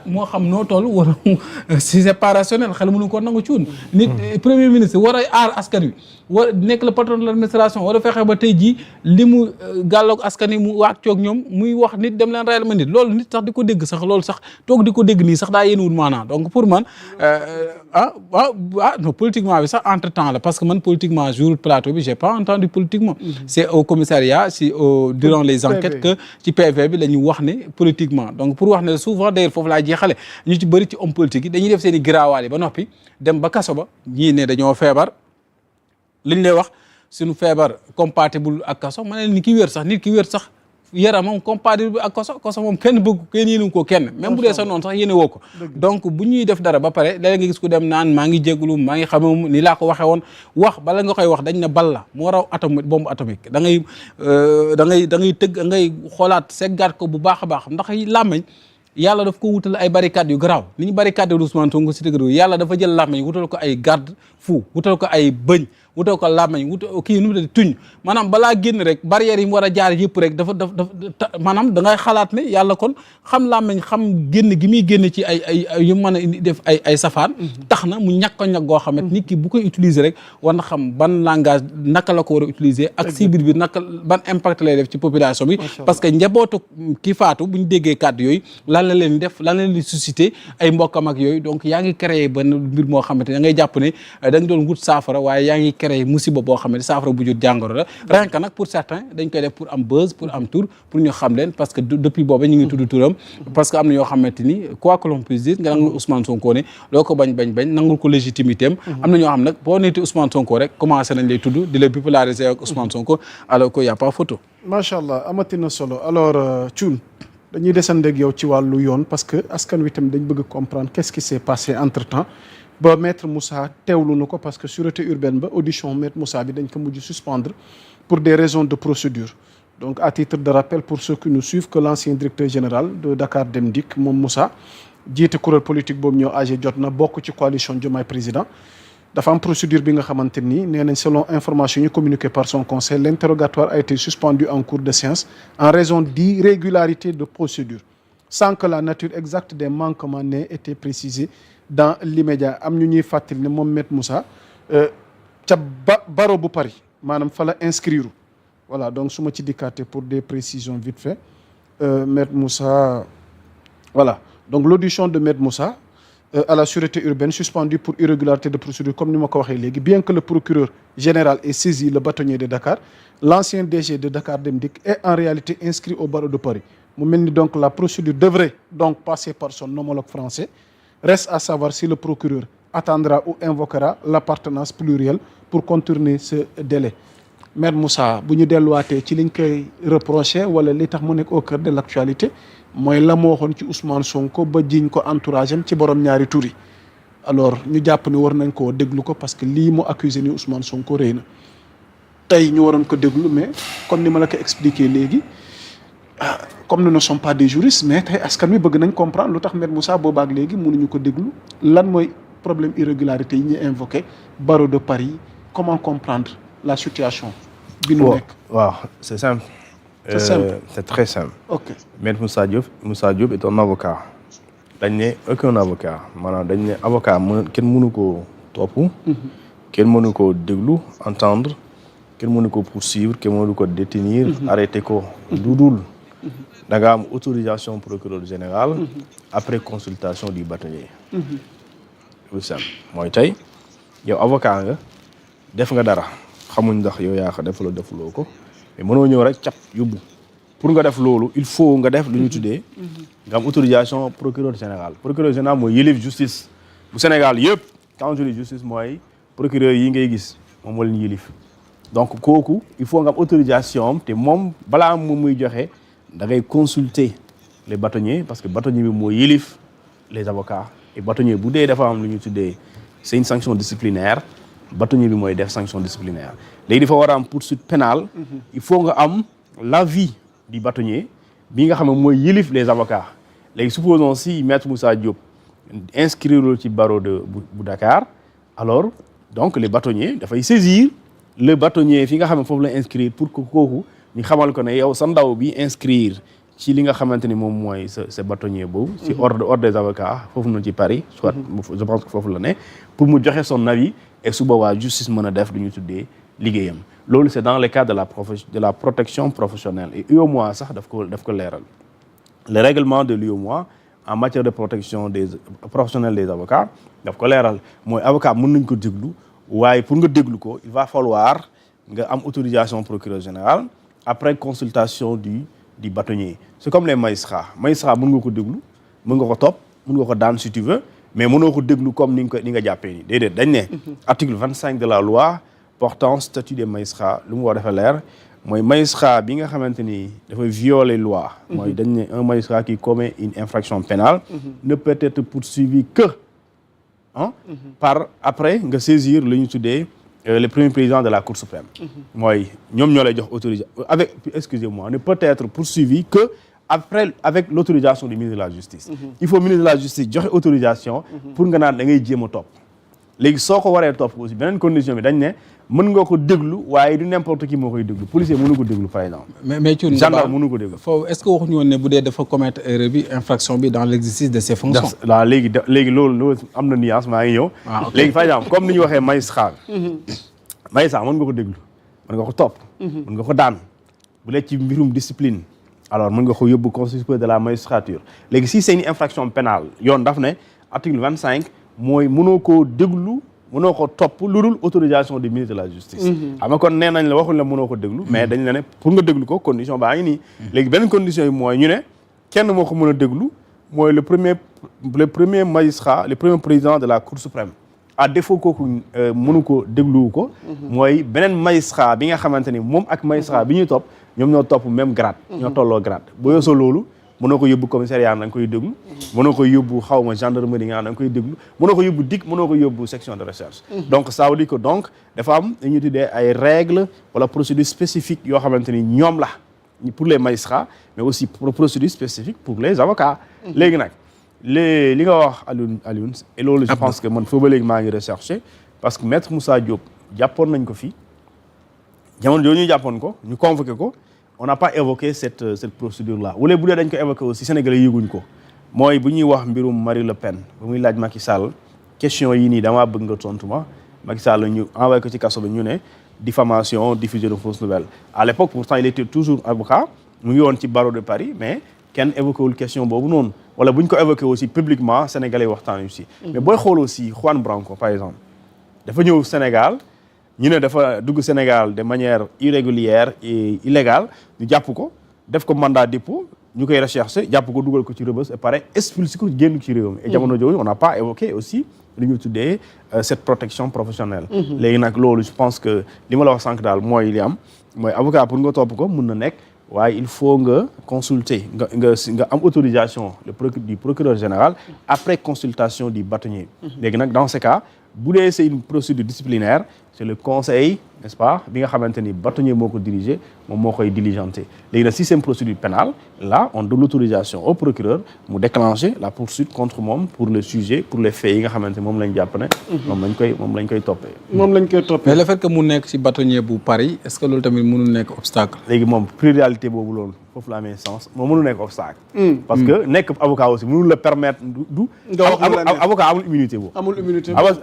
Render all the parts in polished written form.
moo xam noo toll wala si c'est pas rationnel xel mënu ko nangu cuun nit premier ministre war a aar askan wi war nekk le patron de l'administration war a fexe ba tey jii li mu gàlloog askan wi mu waak coog ñoom muy wax nit dem leen rayal ma nit loolu nit sax di ko dégg sax loolu sax toog di ko dégg nii sax daa yéen wut maanaam donc pour man non politiquement bi sax entre temps la parce que man politiquement jour plateau bi j'ai pas entendu politiquement c'est au commissariat durant les enquêtes que ci PV bi la ñu wax ne politiquement donc pour wax ne souvent d'ailleurs foofu laa jeexale ñu ci bëri ci homme politique yi dañuy def seen i giraawaal yi ba noppi dem ba kaso ba ñii ne dañoo feebar li ñu lay wax suñu feebar compatible ak kaso ma ne ni ki wér sax yaramam compatible ak kaso moom kenn bëgg kenn yéenu ko kenn même bu dee sax noonu sax yéene woo ko donc bu ñuy def dara ba pare léeg nga gis ku dem naan maa ngi jégalu maa ngi xamee ni laa ko waxee woon wax bala nga koy wax dañ na bal la moo raw bombe atomique da ngay tëgg ngay xoolaat seggaat ko bu baax a baax ndax làmmeñ yàlla daf ko wutal ay barricades yu garaaw ni ñu barricade Ousmane Sonko si dëgg yàlla dafa jël làmmeñ wutal ko ay garde fou wutal ko ay bëñ wutal ko làmmeñ wutal kii nu mu tudd tuñ maanaam balaa génn rek barrières yi mu war a jaar yëpp rek dafa maanaam da ngay xalaat ne yàlla kon xam làmmeñ xam génn gi muy génn ci ay yu mën a def ay safaan tax na mu ñàkk a ñàkk goo xam ne nit ki bu koy utiliser rek war na xam ban langage naka la ko war a utiliser ak cible bi naka ban impact lay def ci population bi parce que njabootu ki faatu bu ñu déggee kàddu yooyu lan la leen def lan la leen di susciter ay mbokkam ak yooyu donc yaa ngi créé benn mbir moo xamante ne da ngay jàpp ne da nga doon wut saafara waaye yaa ngi créé musiba boo xam ne saafara bu jur jàngoro la rien que nag pour certains dañ koy def pour am buzz pour am tour pour ñu xam leen parce que depuis booba ñu ngi tudd turam parce que am na yoo xamante ni quoi que l'on puisse dire nga nangul Ousmane Sonko ne loo ko bañ nangul ko légitimité am na ñoo xam nag boo neeti Ousmane Sonko rek commencé nañ lay tudd di la bipolariser ak Ousmane Sonko alors que y a pas photo macha allah amati na solo alors Thioune dañuy desandeeg yow ci wàllu yoon parce que askan wi tam dañ bëgg comprendre qu'est-ce qui s'est passé entre temps ba maître Moussa teewlu na ko parce que sûreté urbaine ba audition maître Moussa bi dañ ko mujj suspendre pour des raisons de procédure donc à titre de rappel pour ceux qui nous suivent que l'ancien directeur général de Dakar Dem Dikk moom Moussa jiite kuréel politique boobu ñoo AG jot na bokk ci coalition Diomaye Président dafa am procédure bi nga xamante ni nee nañ selon information ñu communiquée par son conseil l'interrogatoire a été suspendu en cours de séance en raison d'irrégularité de procédure sans que la nature exacte des manquements n'ait été précisée dans l'immédiat am ñu ñuy fàttali ne moom maître Moussa ca barreau bu Paris maanaam fa la inscrire voilà donc su ma ci dikkaate pour des précisions vite fait maître Moussa voilà donc l'audition de maître Moussa à la sûreté urbaine suspendue pour irrégularité de procédure comme ni ma ko waxee léegi bien que le procureur général ait saisi le bâtonnier de Dakar l'ancien DG de Dakar Dem Dikk est en réalité inscrit au barreau de Paris mu mel ni donc la procédure devrait donc passer par son homologue français. Reste à savoir si le procureur attendra ou invoquera l'appartenance plurielle pour contourner ce délai. Maître Moussa bu ñu delluwaatee ci liñ koy reproché wala li tax mu nekk au cœur de l'actualité mooy la mu waxoon ci Ousmane Sonko ba jiñ ko entourage am ci borom ñaari tur yi alors ñu jàpp ni war nañ koo déglu ko parce que lii mu accusé ni Ousmane Sonko rëy na tey ñu waroon ko déglu mais comme ni ma la ko expliqué léegi comme nous ne sommes pas des juristes mais tey askan wi bëgg nañ comprendre lu tax maître Moussa boobaak léegi mënuñu ko déglu lan mooy problème irrégularité yi ñuy invoqué barreau de Paris comment comprendre la situation bi nu nekk waaw c'est simple c'est très simple ok maître Moussa Diop est un avocat dañ ne aucun avocat maanaam dañ ne avocat kenn mënu ko topp kenn mënu ko déglu entendre kenn mënu ko poursuivre kenn mënu ko détenir arrêter ko dudul da nga am autorisation procureur général après consultation du bâtonnier lu simple mooy tey yow avocat nga def nga dara xamuñ ndax yow yaa ko defaloo defuloo ko mais mënoo ñëw rek cap yóbbu pour nga def loolu il faut nga def lu ñu tuddee nga am autorisation procureur général mooy yëlif justice bu Sénégal yëpp quand je dis justice mooy procureur yi ngay gis moom moo leen yëlif donc kooku il faut nga am autorisation am te moom balaa moom muy joxe da ngay consulter les bâtonniers parce que bâtonnier bi moo yëlif les avocats et bâtonnier bu dee dafa am lu ñu tuddee c'est une sanction disciplinaire bâtonnier bi mooy def sanction disciplinaire léegi dafa war a am poursuite pénale il faut nga am l'avis du bâtonnier bi nga xam ne mooy yëlif les avocats léegi supposons si maître Moussa Diop inscrire ci barreau bu Dakar alors donc les bâtonniers dafay saisir le bâtonnier fi nga xam ne foofu la inscrire pour que kooku ñu xamal ko ne yow sa ndaw bi inscrire ci li nga xamante ni moom mooy sa bâtonnier boobu. ci ordre des avocats foofu noonu ci Paris. soit je pense que foofu la ne pour mu joxe son avis et su boobaa justice mën a def lu ñu tuddee liggéeyam. loolu c'est dans le cadre de la protection professionnelle et UEMOA sax daf ko leeral. le règlement de l'UEMOA en matière de protection des professionnels des avocats daf ko leeral mooy avocat mën nañ ko déglu waaye pour nga déglu ko il va falloir nga am autorisation procureur général après consultation du bâtonnier. c'est comme les magistrats mën nga ko déglu mën nga ko topp mën nga ko daan si tu veux mais mënoo ko déglu comme ni nga jàppee ni déedéet dañ ne article 25 de la loi portant statut des magistrats lu mu war dafa leer mooy magistrat bi nga xamante ni dafay violer loi mooy dañ ne un magistrat qui commet une infraction pénale ne peut être poursuivi que par après nga saisir lu ñu tuddee le premier président de la Cour suprême mooy ñoom ñoo lay jox autorisation excusez-moi ne peut être poursuivi que après avec l'autorisation du ministre de la justice il faut ministre de la justice joxe autorisation pour nga naan da ngay jéem a topp léegi soo ko waree topp aussi beneen condition bi dañ ne mën nga ko déglu waaye du n'importe qui moo koy déglu policier mënu ko déglu par exemple mais Thioune gendarme mënu ko déglu foofu est-ce que waxuñu woon ne bu dee dafa commettre erreur bi infraction bi dans l'exercice de ses fonctions waaw léegi loolu am na nuance maa ngi ñëw léegi par exemple comme ni ñu waxee magistrat mën nga ko déglu mën nga ko topp mën nga ko daan bu dee ci mbirum discipline alors mën nga ko yóbbu conseil supérieur de la magistrature léegi si c'est une infraction pénale yoon daf ne article 25 mooy mënoo koo déglu mënoo ko topp lu dul autorisation du ministre de la justice xam nga kon nee nañ la waxuñ la mënoo ko déglu mais dañ la ne pour nga déglu ko condition baa ngi nii léegi beneen condition yi mooy ñu ne kenn moo ko mën a déglu mooy le premier magistrat le premier président de la Cour suprême à défaut kooku mënu ko dégluwu ko mooy beneen magistrat bi nga xamante ni moom ak magistrat bi ñuy topp ñoom ñoo topp même grade ñoo tolloo grade boo yosoo loolu mënoo ko yóbbu commissariat da nga koy déglu mënoo ko yóbbu xawma gendarmerie nga da nga koy déglu mënoo ko yóbbu DIC mënoo ko yóbbu section de recherche donc ça veut dire que donc dafa am dañuy tuddee ay règles wala procédures spécifiques yoo xamante ni ñoom la pour les magistrats mais aussi procédures spécifiques pour les avocats léegi nag li nga wax Alioune et loolu je pense que man foofu ba léegi maa ngi recherché parce que maître Moussa Diop jàppoon nañ ko fii jamono jooju ñu jàppoon ko ñu convoqué ko on n'a pas évoqué cette procédure là wala bu dee dañ ko évoqué aussi sénégalais yëguñ ko mooy bu ñuy wax mbirum Marie Le Pen ba muy laaj Macky Sall question yi nii damaa bëgg nga tontu ma Macky Sall ñu envoyé ko ci kaso bi ñu ne diffamation diffusion de fausses nouvelles à l'époque pourtant il était toujours avocat mu ngi woon ci barreau de Paris mais kenn évoqué wul question boobu noonu wala bu ñu ko évoqué aussi publiquement sénégalais waxtaan aussi mais booy xool aussi Juan Branco par exemple dafa ñëw Sénégal ñu ne dafa dugg Sénégal de manière irrégulière et illégale ñu jàpp ko def ko mandat dépôt ñu koy recherché jàpp ko dugal ko ci Rebeuss et pare expulsé ko génn ci réew mi et jamono jooju on n'a pas évoqué aussi li ñu tuddee cette protection professionnelle léegi nag loolu je pense que li ma la wax sànq daal mooy li am mooy avocat pour nga topp ko mun na nekk waaye il faut nga consulter nga am autorisation du procureur général après consultation du bâtonnier léegi nag dans ce cas bu dee c'est une procédure disciplinaire c'est le conseil n'est-ce pas bi nga xamante ni bâtonnier moo ko dirigé moom moo koy diligenté léegi nag si c'est une procédure pénale là on donne l'autorisation au procureur mu déclencher la poursuite contre moom pour le sujet pour les faits yi nga xamante ni moom lañ jàpp ne moom lañ koy toppee mais le fait que mu nekk ci bâtonnier bu Paris est-ce que loolu tamit mënul nekk obstacle léegi moom pluralité boobu loolu foofu la amee sens moom mënul nekk obstacle parce que nekk avocat aussi mënul la permettre du avocat amul immunité boobu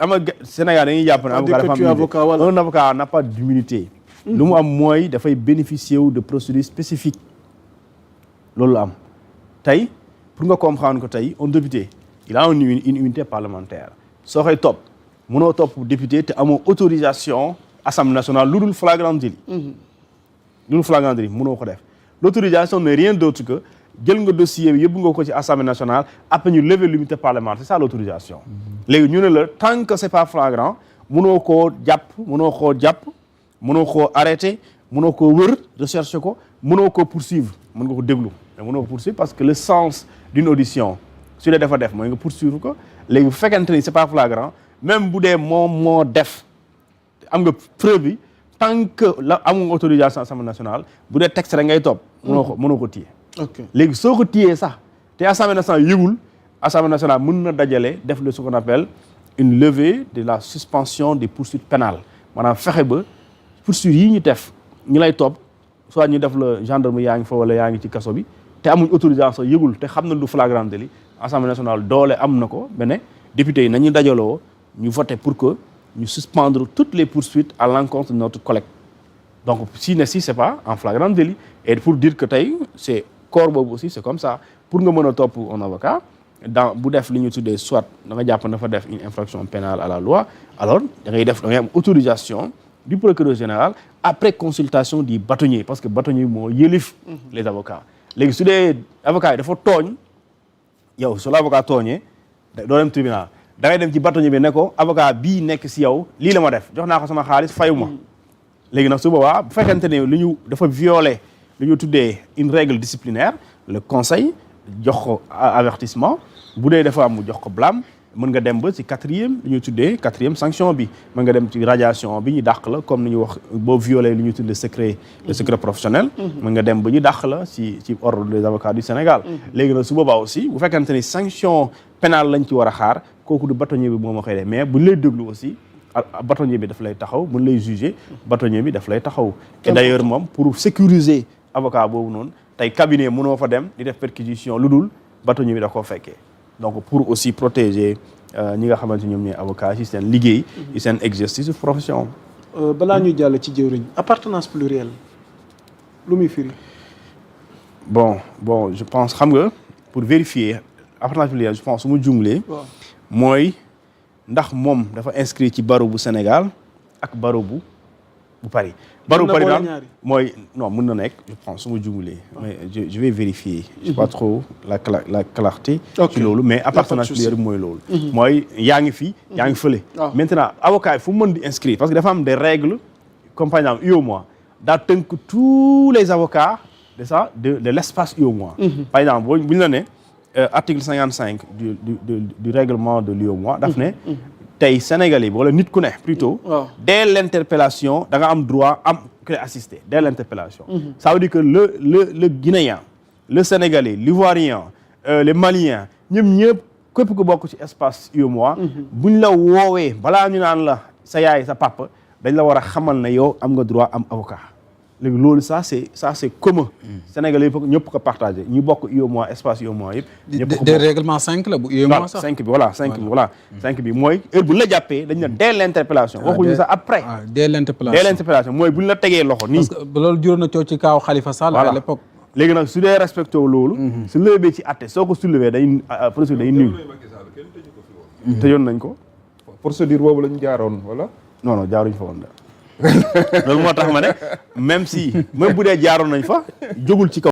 ama Sénégal dañuy jàpp ne un avocat n'a pas d'immunité lu mu am mooy dafay bénéficier wu de procédures spécifiques loolu la am tey pour nga comprendre ko tey un député il a une immunité parlementaire soo koy topp mënoo topp député te amoo autorisation Assemblée nationale lu dul flagrant délit mënoo ko def l'autorisation n'est rien d'autre que jël nga dossier bi yóbbu nga ko ci Assemblée nationale après ñu lever l'immunité parlementaire c'est ça l'autorisation léegi ñu ne la tant que c'est pas flagrant mënoo koo jàpp mënoo koo arrêter mënoo koo wër rechercher ko mënoo koo poursuivre mën nga ko déglu mais mënoo ko poursuivre parce que le sens d'une audition su dee dafa def mooy nga poursuivre ko léegi bu fekkente ni c'est pas flagrant même bu dee moom moo def am nga preuve bi tant que la amul autorisation Assemblée nationale bu dee texte rek ngay topp mënoo ko téye léegi soo ko téyee sax te Assemblée nationale yëgul Assemblée nationale mën na dajale def le ce qu'on appelle une levée de la suspension des poursuites pénales maanaam fexe ba poursuites yi ñu def ñu lay topp soit ñu def la gendarme yaa ngi fa wala yaa ngi ci kaso bi te amuñ autorisation yëgul te xam na du flagrant délit assemblée nationale doole am na ko ba ne député yi nañu dajaloo ñu voté pour que ñu suspendre toutes les poursuites à l'encontre de notre collègue donc si c'est pas en flagrant délit et pour dire que tey c'est corps boobu aussi c'est comme ça pour nga mën a topp un avocat bu def li ñu tuddee soit da nga jàpp dafa def une infraction pénale à la loi alors da ngay am autorisation du procureur général après consultation du bâtonnier parce que bâtonnier moo yëlif les avocats léegi su dee avocat yi dafa tooñ yow su la avocat tooñee doo dem tribunal da ngay dem ci bâtonnier bi ne ko avocat bii nekk si yow lii la ma def jox naa ko sama xaalis fayu ma léegi nag su boobaa bu fekkente ne lu ñu dafa violer lu ñu tuddee une règle disciplinaire le conseil jox ko avertissement bu dee dafa am mu jox ko blâme mën nga dem ba ci quatrième sanction bi mën nga dem ci radiation bi ñu dàq la comme ni ñu wax boo violé lu ñu tuddee le secret professionnel mën nga dem ba ñu dàq la ci ordre des avocats du Sénégal léegi nag su boobaa aussi bu fekkente ni sanction pénale lañ ci war a xaar kooku du bâtonnier bi moo ma koy def mais bu ñu lay déglu aussi bâtonnier bi daf lay taxaw bu ñu lay juger bâtonnier bi daf lay taxaw et d'ailleurs moom pour sécuriser avocat boobu noonu tey cabinet mënoo fa dem di def perquisition lu dul bâtonnier bi da koo fekkee donc pour aussi protéger ñi nga xamante ñoom ñooy avocat ci seen liggéey ci seen exercice profession balaa ñuy jàll ci jëwriñ appartenance plurielle lu muy firi bon je pense xam nga pour vérifier appartenance plurielle je pense su ma jumlee mooy ndax moom dafa inscrit ci barreau bu Sénégal ak barreau bu Paris barreau bu Paris daal mooy non mën na nekk je pense su ma jumlee mais je vais vérifier je pas trop la clarté ci loolu mais appartenance plurielle bi mooy loolu mooy yaa ngi fii yaa ngi fële maintenant avocat yi fu mu mën di inscrire parce que dafa am des règles comme par exemple UEMOA daa tënk tous les avocats de l'espace UEMOA par exemple bu ñu la ne article 55 du règlement de l'UEMOA daf ne tey Sénégalais bi wala nit ku ne plutôt dès l'interpellation da nga am droit am ku assister dès l'interpellation ça veut dire que le Guinéen le Sénégalais l'Ivoirien les Maliens ñëpp képp ku bokk ci espace UEMOA buñ la woowee balaa ñu naan la sa yaay sa papa dañ la war a xamal ne yow am nga droit am avocat léegi loolu ça c'est commun Sénégalais yëpp ñëpp ko partagé ñu bokk UEMOA espace UEMOA yëpp ñëpp ko des règlements 5 la bu UEMOA sax 5 bi mooy heure bu la jàppee dañ ne dès l'interpellation waxuñu sax après dès l'interpellation mooy buñ la tegee loxo nii parce que loolu juróon na coow ci kaaw Khalifa Sall à l'époque léegi nag su dee respecté loolu su lewee ci atte soo ko soulevé day procédure day nul tëjoon nañ ko procédure boobu lañ jaaroon wala non jaaruñ fa woon loolu moo tax ma ne même bu dee jaaroon nañ fa jógul ci kaw